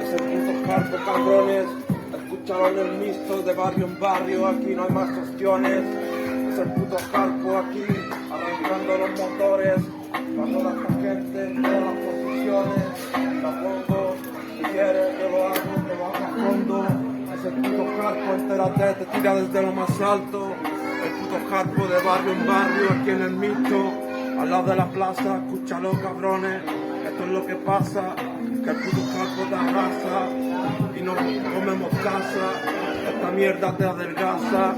es el puto carpo, cabrones. Escúchalo en el mixto de barrio en barrio, aquí no hay más cuestiones. Es el puto carpo aquí, arrancando los motores. Para toda esta gente, en todas las posiciones. La pongo, si quieres, yo lo hago a fondo. Es el puto carpo, entérate, te tira desde lo más alto. El puto carpo de barrio en barrio, aquí en el mixto, al lado de la plaza. Escúchalo, cabrones. Esto es lo que pasa, que el puto carpo te arrasa y no comemos casa. Esta mierda te adelgaza.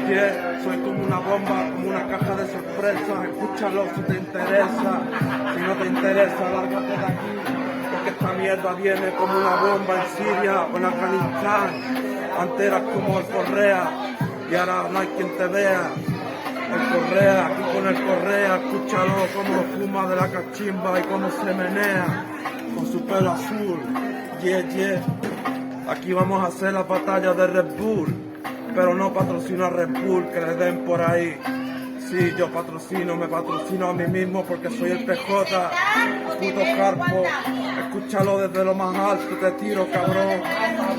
Yeah, soy como una bomba, como una caja de sorpresas. Escúchalo si te interesa. Si no te interesa, lárgate de aquí, porque esta mierda viene como una bomba en Siria o en Afganistán. Antes eras como el Correa y ahora no hay quien te vea. El Correa, aquí con el Correa, escúchalo como fuma de la cachimba y cómo se menea con su pelo azul. Yeah, yeah. Aquí vamos a hacer la batalla de Red Bull, pero no patrocino a Red Bull, que le den por ahí. Sí, yo me patrocino a mí mismo porque soy el PJ, puto carpo. Escúchalo desde lo más alto, te tiro, cabrón.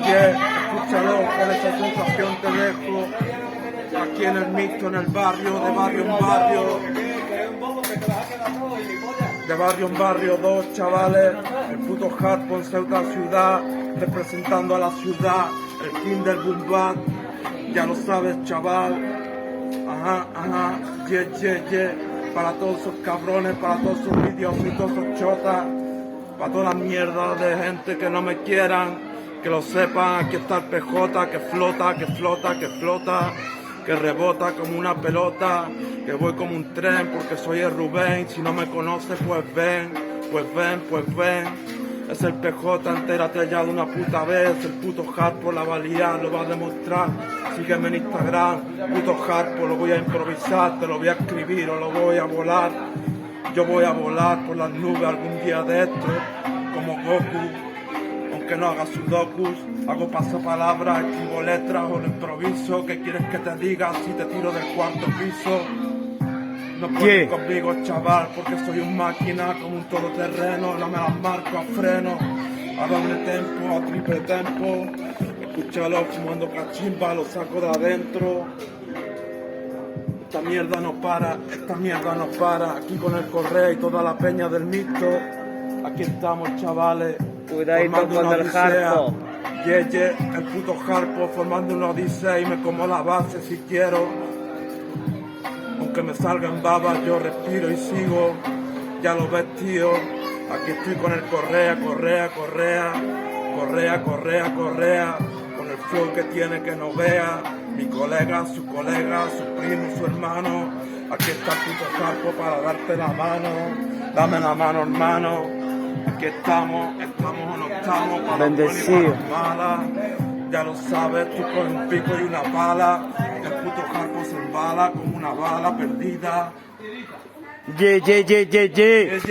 Yeah, escúchalo, con esa sensación te dejo. Aquí en el mixto, en el barrio, de barrio en barrio. De barrio en barrio, dos chavales. El puto Harpo en Ceuta ciudad, representando a la ciudad. El king del boom bap, ya lo sabes, chaval. Ajá, ajá, yeah, yeah, yeah. Para todos esos cabrones, para todos esos idiomitos, esos chotas. Para toda la mierda de gente que no me quieran, que lo sepan. Aquí está el PJ, que flota, que flota, que flota, que rebota como una pelota, que voy como un tren porque soy el Rubén. Si no me conoces, pues ven, pues ven, pues ven. Es el PJ, entérate ya de una puta vez. El puto Harpo la va a liar, lo va a demostrar. Sígueme en Instagram, puto Harpo, lo voy a improvisar, te lo voy a escribir o lo voy a volar. Yo voy a volar por las nubes algún día de esto, como Goku. Aunque no haga sudokus, hago pasapalabras, escribo letras o lo improviso. ¿Qué quieres que te diga si te tiro del cuarto piso? No puedes conmigo, chaval, porque soy un máquina como un todoterreno. No me las marco a freno, a doble tempo, a triple tempo. Escúchalo fumando cachimba, lo saco de adentro. Esta mierda no para, esta mierda no para. Aquí con el Correa y toda la peña del mixto. Aquí estamos, chavales. Cuidadito con el Harpo. Yeah, yeah, el puto Harpo formando una odisea y me como la base si quiero. Aunque me salgan babas, yo respiro y sigo. Ya lo ves, tío. Aquí estoy con el Correa, Correa, Correa. Correa, Correa, Correa. Con el flow que tiene que no vea. Mi colega, su primo, su hermano. Aquí está el puto Harpo para darte la mano. Dame la mano, hermano. Aquí estamos o no estamos. Para bendecido. Malas. Ya lo sabes, tú con un pico y una bala. El puto Harpo se embala como una bala perdida. Yeah, yeah, yeah, yeah, yeah.